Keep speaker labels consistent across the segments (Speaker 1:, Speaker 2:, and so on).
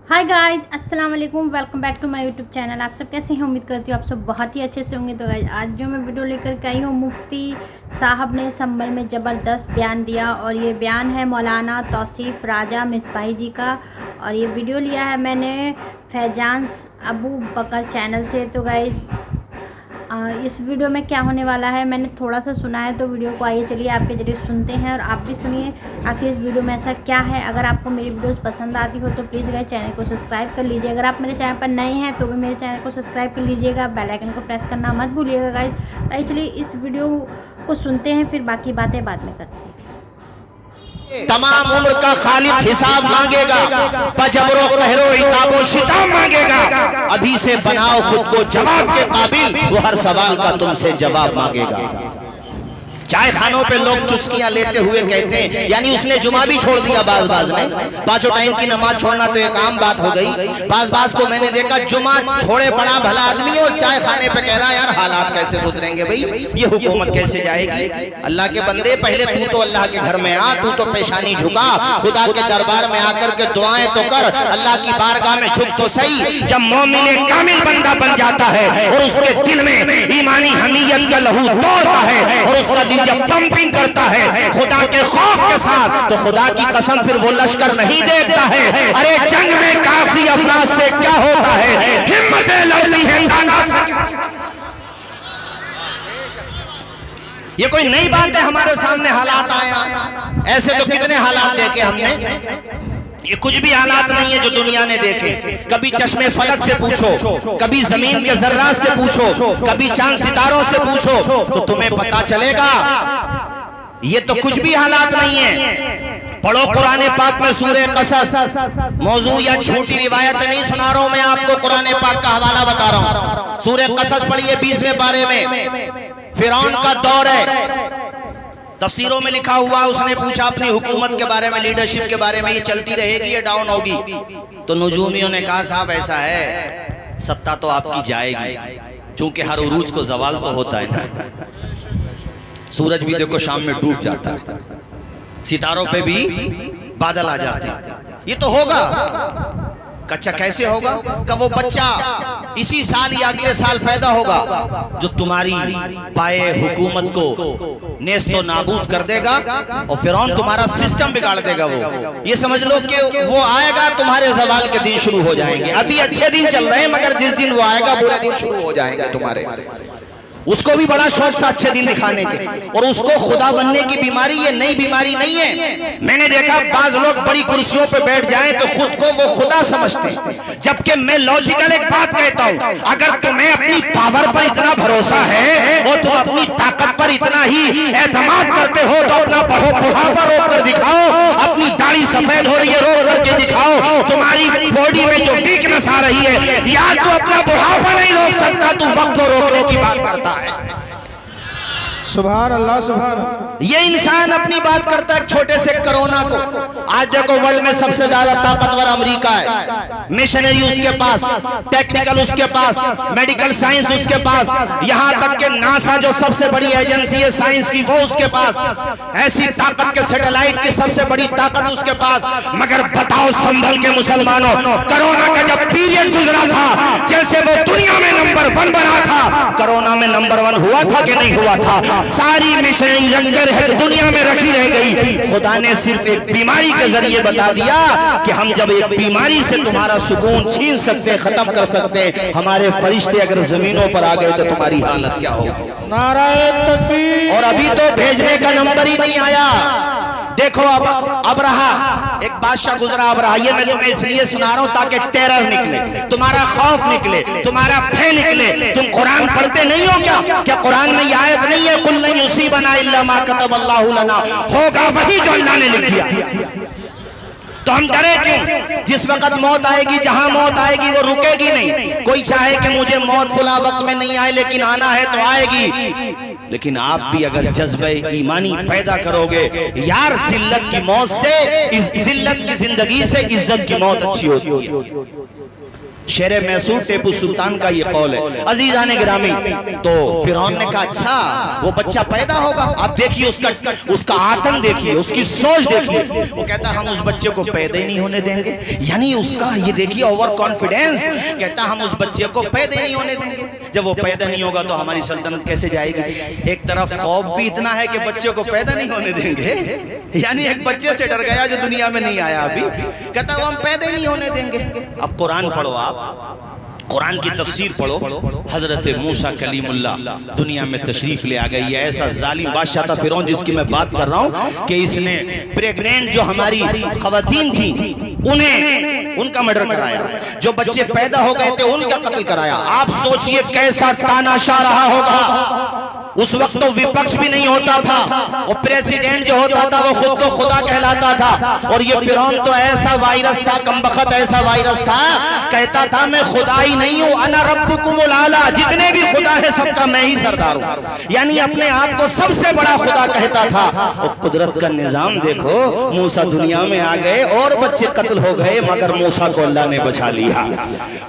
Speaker 1: हाय guys, अस्सलाम वालेकुम। Welcome back to my YouTube channel. आप सब कैसे हैं? उम्मीद करती हूँ आप सब बहुत ही अच्छे से होंगे। तो गाइज आज जो मैं वीडियो लेकर के आई हूँ, मुफ्ती साहब ने संभल में ज़बरदस्त बयान दिया और ये बयान है मौलाना तौसीफ़ राजा मिसबाही जी का। और ये वीडियो लिया है मैंने फैजान अबू बकर चैनल से। तो गाइज इस वीडियो में क्या होने वाला है मैंने थोड़ा सा सुना है, तो वीडियो को आइए चलिए आपके जरिए सुनते हैं और आप भी सुनिए आखिर इस वीडियो में ऐसा क्या है। अगर आपको मेरी वीडियोस पसंद आती हो तो प्लीज़ गाइस चैनल को सब्सक्राइब कर लीजिए। अगर आप मेरे चैनल पर नए हैं तो भी मेरे चैनल को सब्सक्राइब कर लीजिएगा, बेल आइकन को प्रेस करना मत भूलिएगा गाइस। तो चलिए इस वीडियो को सुनते हैं, फिर बाकी बातें बाद में करते हैं।
Speaker 2: तमाम उम्र का खालिद हिसाब मांगेगा, बजबरो कहरो इताबो शिताब मांगेगा। अभी से बनाओ खुद को जवाब के काबिल, वो हर सवाल का तुमसे जवाब मांगेगा। चाय खानों पे लोग चुस्कियां लेते हुए कहते हैं, यानी उसने जुमा भी छोड़ दिया बाज में। पांचों टाइम की नमाज छोड़ना तो एक आम बात हो गई। बाज को मैंने देखा जुमा छोड़े पड़ा भला आदमी और चाय खाने पे कह रहा यार हालात कैसे सुधरेंगे भाई, ये हुकूमत कैसे जाएगी। अल्लाह के बंदे, पहले तू तो अल्लाह के घर में आ, तू तो पेशानी झुका, खुदा के दरबार में आकर के दुआएं तो कर, अल्लाह की बारगाह में झुक तो सही। जब मोमिन कामिल बंदा बन जाता है और उसके दिल में ईमानी हमीयत का लहू दौड़ता है और उसका दिल जब पंपिंग करता है खुदा के खौफ के साथ, तो खुदा की कसम फिर वो लश्कर नहीं देखता है। अरे जंग में काफी अफराद से क्या होता है, हिम्मतें लड़ती हैं दाना से। ये कोई नई बात है हमारे सामने हालात आया, ऐसे तो कितने हालात देखे हमने। ये कुछ भी हालात नहीं है जो दुनिया ने देखे। कभी चश्मे फलक से पूछो, कभी जमीन के जर्रात से पूछो, कभी चांद सितारों से पूछो, तो तुम्हें पता चलेगा ये तो कुछ भी हालात नहीं है। पढ़ो कुरान पाक में सूरह कसस, मौजू या झूठी रिवायत नहीं सुना रहा हूं मैं आपको, कुरान पाक का हवाला बता रहा हूं। सूरह कसस पढ़िए 20वें पारे में, फिरौन का दौर है। तफसीरों में लिखा हुआ, उसने पूछा अपनी हुकूमत के बारे में, लीडरशिप के बारे में, ये चलती रहेगी या डाउन होगी। तो नुजूमियों ने कहा साहब ऐसा है, सत्ता तो आपकी जाएगी, क्योंकि हर उरूज को जवाल तो होता है ना। सूरज भी देखो शाम में डूब जाता है, सितारों पे भी बादल आ जाते हैं, ये तो होगा। कच्चा कैसे होगा? कि वो बच्चा इसी साल या अगले साल पैदा होगा जो तुम्हारी पाए हुकूमत को नेस्तो नाबूद कर देगा और फिरौन तुम्हारा सिस्टम बिगाड़ देगा। वो ये समझ लो कि वो आएगा, तुम्हारे सवाल के दिन शुरू हो जाएंगे। अभी अच्छे दिन चल रहे हैं, मगर जिस दिन वो आएगा बुरे दिन शुरू हो जाएंगे तुम्हारे। उसको भी बड़ा शौक था अच्छे दिन दिखाने के, और उसको खुदा बनने की बीमारी ये नई बीमारी नहीं है। मैंने देखा बाज लोग बड़ी कुर्सियों पे बैठ जाएं तो खुद को वो खुदा समझते हैं, जबकि मैं लॉजिकल एक बात कहता हूं, अगर तुम्हें अपनी पावर पर इतना भरोसा है और तुम अपनी ताकत पर इतना ही एतमाद करते हो तो अपना बुढ़ापा रोक कर दिखाओ, अपनी दाढ़ी सफेद हो रही है रोक करके दिखाओ, तुम्हारी बॉडी में जो वीकनेस आ रही है, या तो अपना बुढ़ापा नहीं रोक सकता, तू वक्त को रोकने की बात करता है।
Speaker 3: सुभान अल्लाह सुभान अल्लाह।
Speaker 2: ये इंसान अपनी बात करता है छोटे से कोरोना को। आज देखो वर्ल्ड में सबसे ज्यादा ताकतवर अमेरिका है, मिशनरी उसके पास, टेक्निकल उसके पास, मेडिकल साइंस उसके पास, यहाँ तक के नासा जो सबसे बड़ी एजेंसी है साइंस की वो उसके पास, ऐसी ताकत के सैटेलाइट की सबसे बड़ी ताकत उसके पास। मगर बताओ संभल के मुसलमानों, कोरोना का जब पीरियड गुजरा था, जैसे वो दुनिया में नंबर 1 बना था, कोरोना में नंबर 1 हुआ था कि नहीं हुआ था? सारी मिशनरी लंगर है दुनिया में रखी रह गई। खुदा ने सिर्फ एक बीमारी के जरिए बता दिया कि हम जब एक बीमारी से तुम्हारा सुकून छीन सकते, खत्म कर सकते, हमारे फरिश्ते अगर जमीनों पर आ गए तो तुम्हारी हालत क्या होगी।
Speaker 3: नाराए तकबीर।
Speaker 2: और अभी तो भेजने का नंबर ही नहीं आया। देखो अब रहा एक बादशाह गुजरा, अब रहा। ये मैं तुम्हें इसलिए सुना रहा हूं ताकि टेरर निकले, तुम्हारा खौफ निकले, तुम्हारा भय निकले। तुम कुरान पढ़ते नहीं हो क्या? क्या कुरान में ये आयत नहीं है, कुल लन युसीबना इल्ला मा कतबल्लाहु लना, होगा वही जो अल्लाह ने लिख दिया। तो हम डरे क्यों? जिस वक्त मौत आएगी, जहां मौत आएगी वो रुकेगी नहीं। कोई चाहे कि मुझे मौत फुला वक्त में नहीं आए, लेकिन आना है तो आएगी। लेकिन आप भी अगर जज्बे ईमानी पैदा करोगे, यार जिल्लत की मौत से, जिल्लत की जिंदगी से इज्जत की मौत अच्छी होती है। शेर मैसूर टीपू सुल्तान का ये कौल है। अजीजान गिरामी, तो फिरौन ने कहा अच्छा वो बच्चा पैदा होगा, आप देखिए उसका आतंक देखिए, उसकी सोच देखिए। वो कहता हम उस बच्चे को पैदा ही नहीं होने देंगे, यानी उसका ये देखिए ओवर कॉन्फिडेंस, कहता हम उस बच्चे को पैदा ही नहीं होने देंगे। जब वो पैदा नहीं होगा तो हमारी सल्तनत कैसे जाएगी। एक तरफ खौफ भी इतना है कि बच्चे को पैदा नहीं होने देंगे, यानी एक बच्चे से डर गया जो दुनिया में नहीं आया अभी, कहता वो हम पैदा ही नहीं होने देंगे। अब कुरान पढ़ो, आप कुरान की तफसीर पढ़ो। हजरत मूसा कलीमुल्लाह दुनिया में तशरीफ ले आ गई है। ऐसा जालिम बादशाह था फिरौन, जिसकी मैं बात कर रहा हूं कि इसने प्रेग्नेंट जो हमारी खवातीन थी उनका मर्डर कराया, जो बच्चे पैदा हो गए थे उनका कत्ल कराया। आप सोचिए कैसा तानाशाह रहा होगा। उस वक्त तो विपक्ष भी नहीं होता था, और प्रेसिडेंट जो होता था वो खुद को खुदा कहलाता था। और ये फिरौन तो ऐसा वायरस था, कमबख्त ऐसा वायरस था, कहता था मैं खुदा ही नहीं हूं, अना रब्बुकुमुल आला, जितने भी खुदा है सबका मैं ही सरदार हूं, यानी अपने आप को सबसे बड़ा खुदा कहता था। और कुदरत का निजाम देखो, मूसा दुनिया में आ गए और बच्चे कत्ल हो गए, मगर मूसा को अल्लाह ने बचा लिया।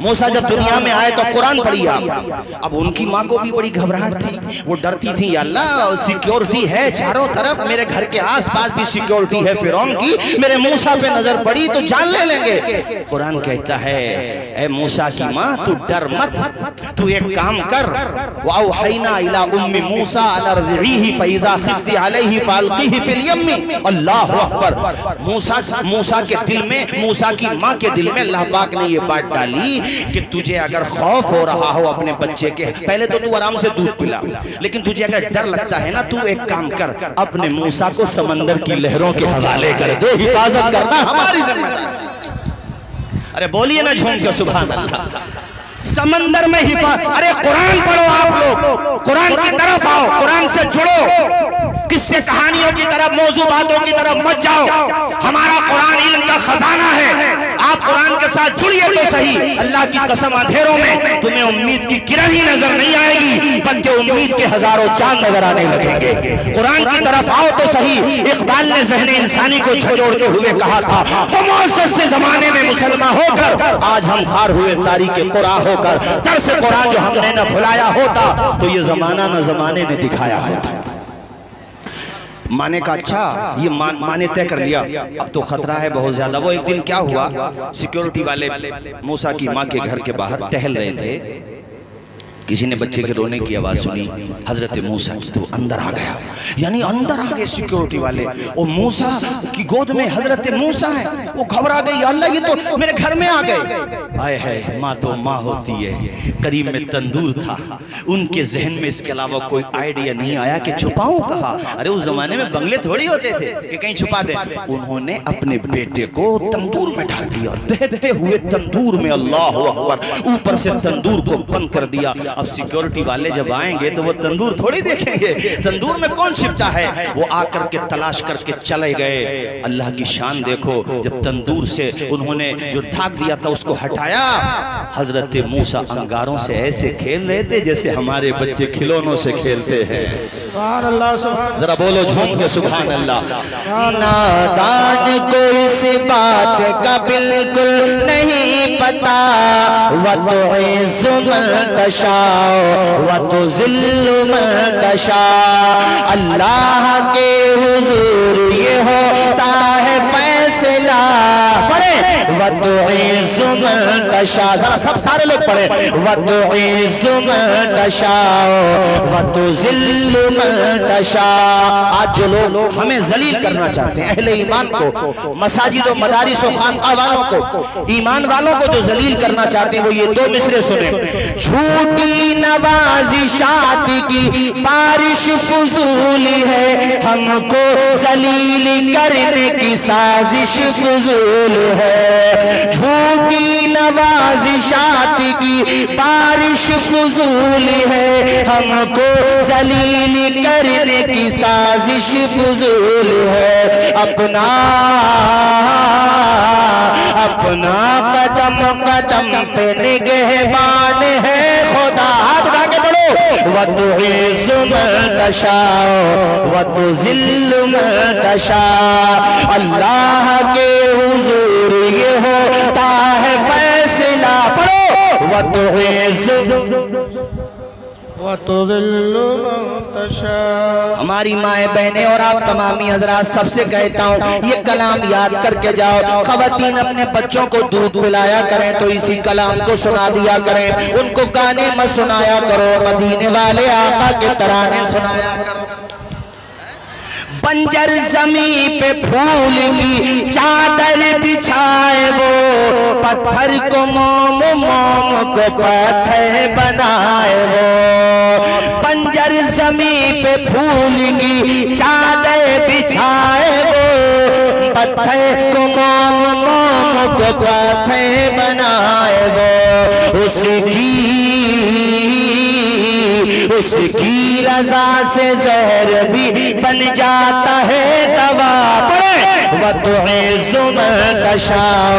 Speaker 2: मूसा जब दुनिया में आए तो कुरान पढ़ी आप। अब उनकी माँ को भी बड़ी घबराहट थी, वो डरती थी अल्लाह सिक्योरिटी है चारों तरफ, मेरे घर के आसपास भी सिक्योरिटी है फिरौन की, मेरे मूसा पे नजर पड़ी तो जान ले लेंगे। कुरान कहता है ए मूसा की माँ तू डर मत, तू एक काम कर, वअवहैना इला उम्मी मूसा अन अर्ज़िही फइज़ा खिफ्ती अलैहि फअल्क़ीही फिल यम्मी। अल्लाहु अकबर। मूसा के दिल में, मूसा की माँ के दिल में अल्लाह पाक ने ये बात डाली कि तुझे अगर खौफ हो रहा हो अपने बच्चे के, पहले तो तू आराम से दूध पिला, लेकिन तुझे अगर डर लगता है ना, तू एक काम कर, अपने मूसा को समंदर की लहरों के हवाले कर दे, हिफाजत करना हमारी जिम्मेदारी। अरे बोलिए ना झूम के सुभान अल्लाह। समंदर में अरे कुरान पढ़ो आप लोग, कुरान की तरफ आओ, कुरान से जुड़ो, किससे कहानियों की तरफ, मौजू बातों की तरफ मत जाओ। हमारा कुरान इल्म का खजाना है, आप कुरान के साथ जुड़िए तो सही। अल्लाह की कसम अंधेरों में तुम्हें उम्मीद की किरण ही नजर नहीं आएगी, बल्कि उम्मीद के हजारों चांद नजर आने लगेंगे। कुरान की तरफ आओ तो सही। इकबाल ने ज़हन इंसानी को झंझोड़ते हुए कहा था, से जमाने में मुसलमान होकर आज हम हार हुए तारीके कुरान होकर, दर्स कुरान जो हमने न भुलाया होता तो ये जमाना न जमाने ने दिखाया होता। माने का अच्छा ये माने तय कर लिया, अब तो खतरा है बहुत ज्यादा। वो एक दिन क्या हुआ, सिक्योरिटी वाले मूसा की माँ के घर के बाहर टहल रहे थे, किसी ने बच्चे के रोने की आवाज सुनी, हजरत मूसा की, तो अंदर आ गया, यानी अंदर आ गए सिक्योरिटी वाले, और मूसा की गोद में हजरत मूसा है। वो घबरा गई, अल्लाह ये तो मेरे घर में आ गए। आए है माँ तो माँ होती है। करीब में तंदूर था, उनके जहन में इसके अलावा कोई आइडिया नहीं आया कि छुपाऊं कहाँ। अरे उस जमाने में बंगले थोड़ी होते थे कि कहीं छुपा दे। उन्होंने अपने बेटे को तंदूर में डाल दिया, दहते हुए तंदूर में, अल्लाह अकबर, ऊपर से तंदूर को बंद कर दिया। अब सिक्योरिटी वाले जब आएंगे तो वो तंदूर थोड़ी देखेंगे, तंदूर में कौन छिपता है। वो आकर के तलाश करके चले गए। अल्लाह की शान देखो, जब तंदूर से उन्होंने जो ढाक दिया था उसको हटाया, हजरत मूसा अंगारों से ऐसे खेल रहे थे जैसे हमारे बच्चे खिलौनों से खेलते हैं।
Speaker 3: सुभान अल्लाह, सुभान।
Speaker 2: जरा बोलो झूम के सुभान अल्लाह।
Speaker 4: नादान को इस बात का बिल्कुल नहीं पता, व तो इज़्ज़ु मन तशा व तो ज़िल्लु मन तशा। अल्लाह के हुजूर ये होता है फैसला। पढ़े व तो इज़्ज़ु मन तशा, जरा सब सारे लोग पढ़े, व तो इज़्ज़ु मन तशा व तो ज़िल्लु मन तशा। आज जो लोग हमें जलील करना चाहते हैं, अहले ईमान को, मसाजिद और मदारिस और खानका वालों को, ईमान वालों को जो जलील करना चाहते हैं, वो ये दो मिसरे सुने। झूठी नवाजिशात की बारिश फजूल है, हमको जलील करने की साजिश फजूल है। झूठी नवाजिशात की बारिश फजूल है, हमको जलील करने की साजिश फजूल है। अपना कदम कदम पे निगहबान है खुदा। हाथ उठा के बोलो, व तो इज़्ज़ु मन तशा व तो ज़िल्लु मन तशा। अल्लाह के हुजूर ये होता है फैसला। पढ़ो,
Speaker 3: وتذل من تشاء.
Speaker 4: ہماری مائیں بہنیں اور آپ تمامی حضرات سب سے کہتا ہوں یہ کلام یاد کر کے جاؤ. خواتین اپنے بچوں کو دودھ پلایا کریں تو اسی کلام کو سنا دیا کریں. ان کو گانے مت سنایا کرو, مدینے والے آقا کے ترانے سنایا کرو. بنجر زمین پہ پھول کی چادر بچھائے وہ, پتھر کو موم موم کو پتھر بنائے وہ. بنجر زمین پہ پھول کی چادر بچھائے وہ, پتھر کو موم موم کو پتھر بنائے وہ. اس کی رضا سے زہر بھی بن جاتا ہے دوا. وَتُعِزُّ مَن تَشَاءُ.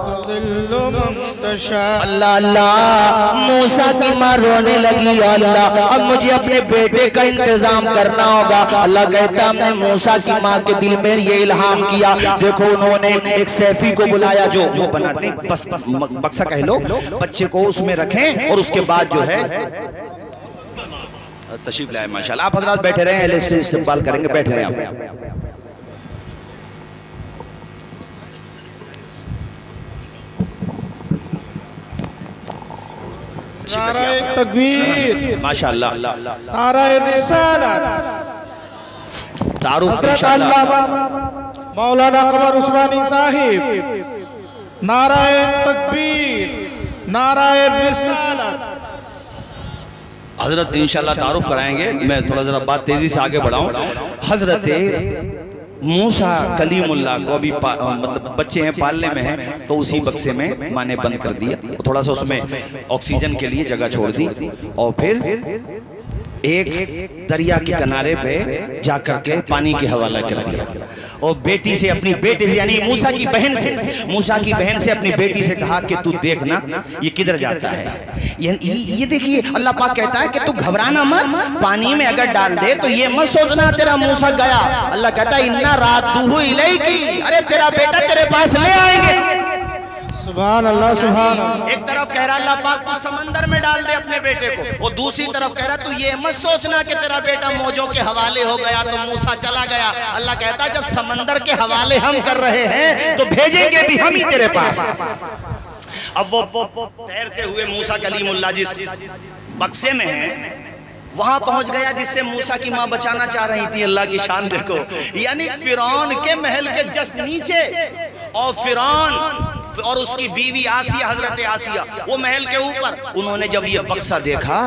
Speaker 3: وتذل من تشاء.
Speaker 4: اللہ اللہ, موسیٰ کی ماں رونے لگی. اللہ اب مجھے اپنے بیٹے کا انتظام کرنا ہوگا. اللہ کہتا ہم نے موسیٰ کی ماں کے دل میں یہ الہام کیا. دیکھو انہوں نے ایک سیفی کو بلایا جو وہ بناتے ہیں بس بکسا کہہ لو, بچے کو اس میں رکھیں اور اس کے بعد جو ہے تشریف لائے. ماشاءاللہ آپ حضرات بیٹھے رہے ہیں, استقبال کریں گے, بیٹھے رہے ہیں آپ.
Speaker 3: نعرہ تکبیر.
Speaker 4: ماشاءاللہ
Speaker 3: نعرہ رسالت.
Speaker 4: تعارف
Speaker 3: حضرت
Speaker 4: انشاءاللہ.
Speaker 3: علامہ مولانا قمر عثمانی صاحب. نعرہ تکبیر. نعرہ رسالت.
Speaker 4: حضرت انشاءاللہ تعارف کرائیں گے. میں تھوڑا ذرا بات تیزی سے آگے بڑھاؤں. حضرت موسیٰ کلیم اللہ کو ابھی مطلب بچے ہیں پالنے میں ہیں تو اسی بکسے میں ماں نے بند کر دیا, تھوڑا سا اس میں آکسیجن کے لیے جگہ چھوڑ دی اور پھر ایک دریا کے کنارے پہ جا کر کے پانی کے حوالہ کر دیا. اور بیٹی سے اپنی بیٹے سے یعنی موسیٰ کی بہن سے اپنی بیٹی سے کہا کہ تو دیکھنا یہ کدھر جاتا ہے. یہ دیکھیے اللہ پاک کہتا ہے کہ تو گھبرانا مت, پانی میں اگر ڈال دے تو یہ مت سوچنا تیرا موسیٰ گیا. اللہ کہتا ہے اِنَّا رَادُّهُ إِلَيْكِ, ارے تیرا بیٹا تیرے پاس لے آئیں گے.
Speaker 3: سبحان اللہ سبحان اللہ.
Speaker 2: ایک طرف کہہ رہا اللہ پاک تو سمندر میں ڈال دے اپنے بیٹے کو, اور دوسری طرف کہہ رہا تو یہ مت سوچنا کہ تیرا بیٹا موجوں کے حوالے ہو گیا تو موسیٰ چلا گیا. اللہ کہتا جب سمندر کے حوالے ہم کر رہے ہیں تو بھیجیں گے بھی ہم ہی تیرے پاس. اب وہ تیرتے ہوئے موسیٰ کلیم اللہ جس بکسے میں ہیں وہاں پہنچ گیا جس سے موسیٰ کی ماں بچانا چاہ رہی تھی. اللہ کی شان دیکھو, یعنی فرعون کے محل کے جسٹ نیچے, اور فرعون اور اس کی بیوی آسیہ, حضرت آسیہ, وہ محل کے اوپر. انہوں نے جب یہ بکسہ دیکھا,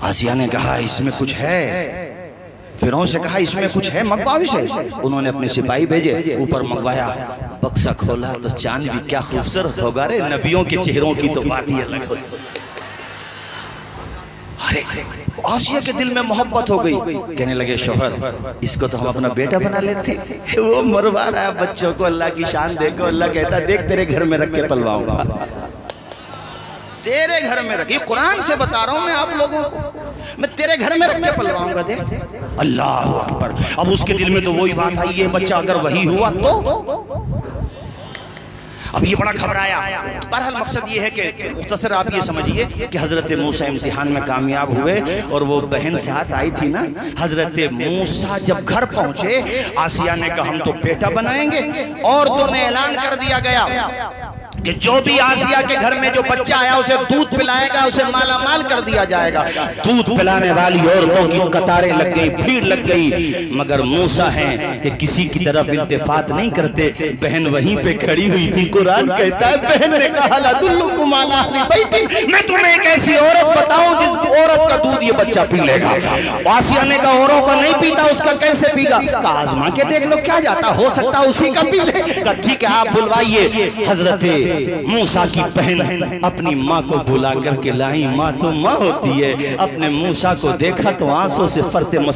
Speaker 2: آسیہ نے کہا اس میں کچھ ہے. فرعون سے کہا اس میں کچھ ہے, منگواؤ اسے. انہوں نے اپنے سپاہی بھیجے, اوپر منگوایا, بکسہ کھولا تو چاند بھی کیا خوبصورت ہوگا. رے نبیوں کے چہروں کی تو بات ہی الگ ہوتی. ارے آسیہ کے دل میں محبت ہو گئی, کہنے لگے شوہر اس کو تو ہم اپنا بیٹا بنا لیتے. وہ مروا رہا ہے بچوں کو. اللہ کی شان دیکھو. اللہ کہتا دیکھ تیرے گھر میں رکھ کے پلواؤں گا, تیرے گھر میں رکھ. یہ قرآن سے بتا رہا ہوں میں آپ لوگوں کو, میں تیرے گھر میں رکھ کے پلواؤں گا. دیکھ اللہ اکبر. اب اس کے دل میں تو وہی بات آئی, یہ بچہ اگر وہی ہوا تو. اب یہ بڑا گھبرایا. بہرحال مقصد یہ ہے کہ مختصر آپ یہ سمجھیے کہ حضرت موسیٰ امتحان میں کامیاب ہوئے, اور وہ بہن ساتھ آئی تھی نا. حضرت موسیٰ جب گھر پہنچے, آسیہ نے کہا ہم تو بیٹا بنائیں گے, اور تو میں اعلان کر دیا گیا کہ جو بھی آسیہ کے گھر میں جو بچہ آیا اسے دودھ پلائے گا, اسے مالا مال کر دیا جائے گا. دودھ پلانے والی عورتوں کی قطاریں لگ گئی, بھیڑ لگ گئی, مگر موسیٰ ہیں کہ کسی کی طرف التفات نہیں کرتے. بہن وہیں پہ کھڑی ہوئی تھی. قرآن کہتا ہے بہن نے کہا لَدُلُّكُمْ عَلَىٰ أَهْلِ بَيْتٍ, میں تمہیں ایک ایسی عورت بتاؤں جس عورت کا دودھ یہ بچہ پی لے گا. آسیہ نے کہا اوروں کا نہیں پیتا, اس کا کیسے پی گا؟ کہا آزما کے دیکھ لو کیا جاتا, ہو سکتا اسی کا پی لے. کہا ٹھیک ہے آپ بلوائیے. حضرت موسیٰ کی بہن اپنی ماں کو بلا کر کے لائی. ماں تو ماں ہوتی ہے. اپنے موسیٰ کو دیکھا تو آنسوں سے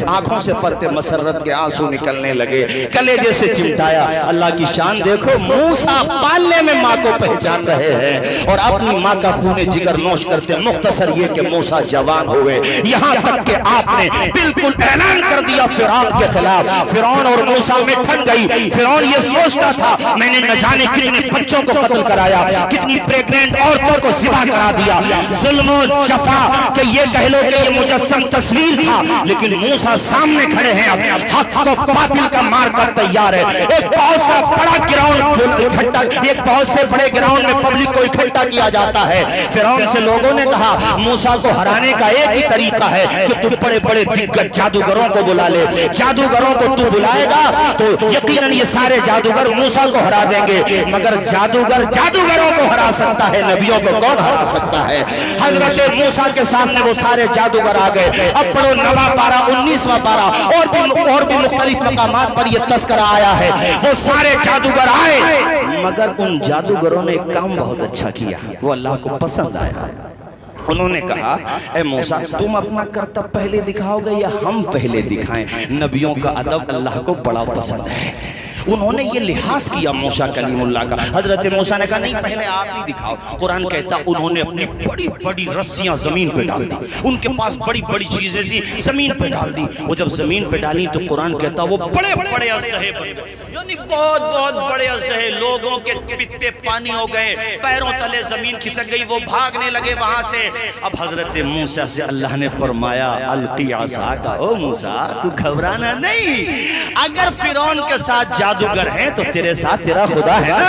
Speaker 2: آنکھوں سے فرتے مسرت کے آنسو نکلنے لگے, کلیجے سے چمٹایا. اللہ کی شان دیکھو, موسیٰ پالنے میں ماں کو پہچان رہے ہیں اور اپنی ماں کا خون جگر نوش کرتے. مختصر یہ کہ موسیٰ جوان ہوئے, یہاں تک کہ آپ نے بالکل اعلان کر دیا فرعون کے خلاف. فرعون اور موسیٰ میں ٹھن گئی. فرعون یہ سوچتا تھا میں نے نہ جانے کتنے بچوں کو قتل کرایا, कराया, कितनी प्रेग्नेंट औरतों को ज़िबा करा दिया, जुल्म और जफा कि ये कह लो कि ये मुजस्सम तस्वीर था, लेकिन मूसा सामने खड़े हैं, अब हक को बातिल का मार कर तैयार है। एक बहुत सा बड़ा ग्राउंड इकट्ठा, एक बहुत से बड़े ग्राउंड में पब्लिक को इकट्ठा किया जाता है। फिरौन से लोगों ने कहा मूसा को हराने का एक ही तरीका है कि तू बड़े बड़े दिग्गज जादूगरों को बुला ले, जादूगरों को तू बुलाएगा तो यकीनन ये सारे जादूगर मूसा को हरा देंगे, मगर जादूगर जादूगरों को हरा सकता है, नबियों को कौन हरा सकता है। हजरत मूसा के सामने वो सारे जादूगर आ गए। अब पढ़ो 9वां पारा 19वां पारा और भी मुख्तलिफ मकामात पर यह तस्करा आया है। वो सारे जादूगर आए, मगर उन जादूगरों ने एक काम बहुत अच्छा किया, वो अल्लाह को पसंद आया। उन्होंने कहा ए मूसा तुम अपना करतब पहले दिखाओगे या हम पहले दिखाएं? नबियों का अदब अल्लाह को बड़ा पसंद है। उन्होंने ये लिहाज किया मूसा कलीमुल्लाह का। हजरत मूसा ने कहा नहीं पहले आप ही दिखाओ। कुरान कहता उन्होंने अपनी बड़ी बड़ी रस्सियां जमीन पे डाल दी, उनके पास बड़ी बड़ी चीजें सी जमीन पे डाल दी। वो जब जमीन पे डाली तो कुरान कहता वो बड़े बड़े अजदहे बन गए, यानी बहुत बहुत बड़े अजदहे, लोगों के पित्ते पानी हो गए, पैरों तले जमीन खिसक गई, वो भागने लगे वहां से। अब हजरत मूसा से अल्लाह ने फरमाया अलकी आसा का, ओ मूसा तू घबराना नहीं, अगर फिरौन के साथ जादूगर हैं तो तेरे साथ तेरा खुदा है ना।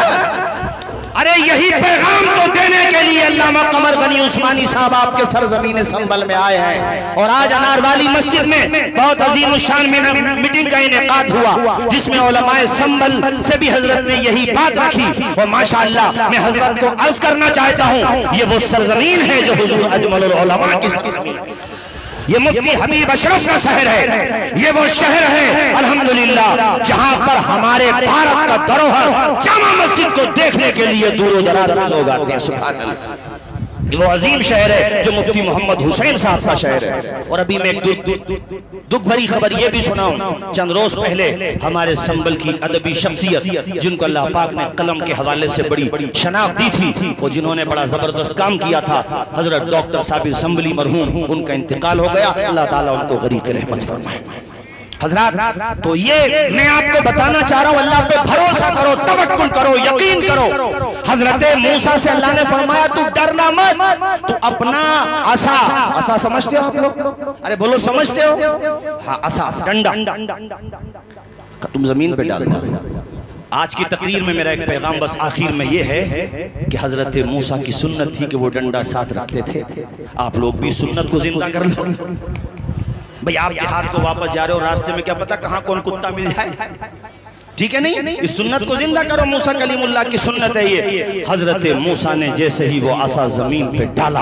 Speaker 2: अरे यही पैगाम तो देने के लिए अल्लामा कमर गनी उस्मानी साहब आपके सरजमीन संभल में आए हैं। और आज अनार वाली मस्जिद में बहुत अजीम शान में मीटिंग का इनेकाद हुआ, जिसमें उलमाए संभल से भी हजरत ने यही बात रखी। और माशाअल्लाह मैं हजरत को अर्ज करना चाहता हूँ, ये वो सरजमीन है जो हुजूर अजमल उलमा की सरजमीन है। ये मुफ्ती हबीब अशरफ का शहर है, ये वो शहर है अल्हम्दुलिल्लाह जहां पर हमारे भारत का धरोहर जामा मस्जिद को देखने के लिए दूर दराज से लोग आते हैं। सुभान अल्लाह, वो अजीम शहर है जो मुफ्ती मोहम्मद हुसैन साहब का शहर है। और अभी मैं एक दुख भरी खबर ये भी सुनाऊं, चंद रोज पहले हमारे संभल की अदबी शख्सियत जिनको अल्लाह पाक ने कलम के हवाले से बड़ी शनाख्त दी थी, वो जिन्होंने बड़ा जबरदस्त काम किया था, हजरत डॉक्टर साबिर संभली मरहूम, उनका इंतकाल हो गया। अल्लाह ताला उनको गरीब की रहमत फरमाए। हजरात तो ये मैं आपको बताना चाह रहा हूं, अल्लाह पे भरोसा करो, तवक्कुल करो, यकीन करो। हजरत मूसा से अल्लाह ने फरमाया तू डरना मत, तू अपना आसा समझते हो आप लोग? अरे बोलो समझते हो? हाँ आसा डंडा तुम जमीन पे डाल दो। आज की तकरीर में मेरा एक पैगाम बस आखिर में ये है कि हजरत मूसा की सुन्नत थी कि वो डंडा साथ रखते थे। आप लोग भी सुन्नत को जिंदा कर लो। भाई आप देहात को वापस जा रहे हो, रास्ते में क्या पता कहाँ कौन कुत्ता मिल जाए, ठीक है नहीं? इस सुन्नत को जिंदा करो, मूसा कलीमुल्लाह की सुन्नत है ये। हजरत मूसा ने जैसे ही वो आसा जमीन पे डाला,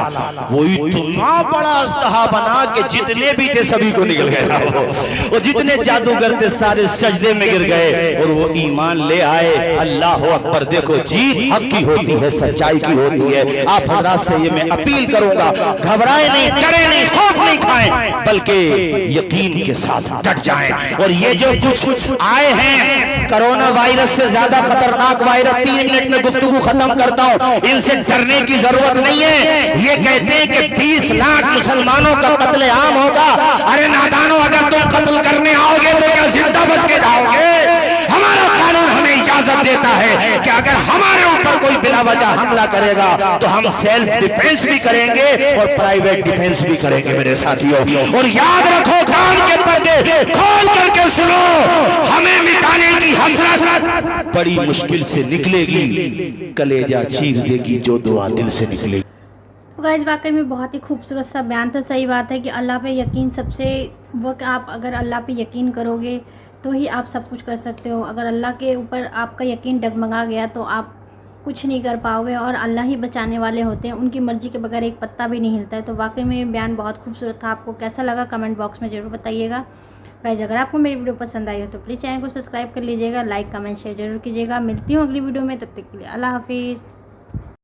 Speaker 2: वो इतना बड़ा अस्तहा बना कि जितने भी थे सभी को निकल गया। वो जितने जादूगर थे सारे सजदे में गिर गए और वो ईमान ले आए। अल्लाह अकबर। देखो जीत हक की होती है, सच्चाई की होती है। आप हजरात से ये मैं अपील करूंगा, घबराए नहीं, डरे नहीं, खौफ नहीं खाएं, बल्कि यकीन के साथ डट जाएं। और ये जो कुछ आए हैं कोरोना वायरस से ज्यादा खतरनाक वायरस, 3 मिनट में गुफ्तगू खत्म करता हूं, इनसे डरने की जरूरत नहीं है। ये कहते हैं कि 20 लाख मुसलमानों का कत्लेआम होगा। अरे नादानों, अगर तुम कत्ल करने आओगे तो क्या जिंदा बच के जाओगे? हमारा कानून हमें इजाजत देता है कि अगर हमारे ऊपर कोई बिला वजह हमला करेगा तो हम सेल्फ डिफेंस भी करेंगे और प्राइवेट डिफेंस भी करेंगे मेरे साथियों। और याद रखो, कान के पर्दे खोल करके सुनो, हमें मिटाने की हसरत बड़ी मुश्किल से निकलेगी, कलेजा चीर देगी जो दुआ दिल से निकलेगी।
Speaker 1: तो गाइस वाकई में बहुत ही खूबसूरत सा बयान था। सही बात है कि अल्लाह पे यकीन सबसे वो, कि आप अगर अल्लाह पे यकीन करोगे तो ही आप सब कुछ कर सकते हो। अगर अल्लाह के ऊपर आपका यकीन डगमगा गया तो आप कुछ नहीं कर पाओगे, और अल्लाह ही बचाने वाले होते हैं, उनकी मर्ज़ी के बगैर एक पत्ता भी नहीं हिलता है। तो वाकई में बयान बहुत खूबसूरत था। आपको कैसा लगा कमेंट बॉक्स में ज़रूर बताइएगा। गाइस अगर आपको मेरी वीडियो पसंद आई हो तो प्लीज़ चैनल को सब्सक्राइब कर लीजिएगा, लाइक कमेंट शेयर जरूर कीजिएगा। मिलती हूँ अगली वीडियो में, तब तक के लिए अल्लाह हाफिज़।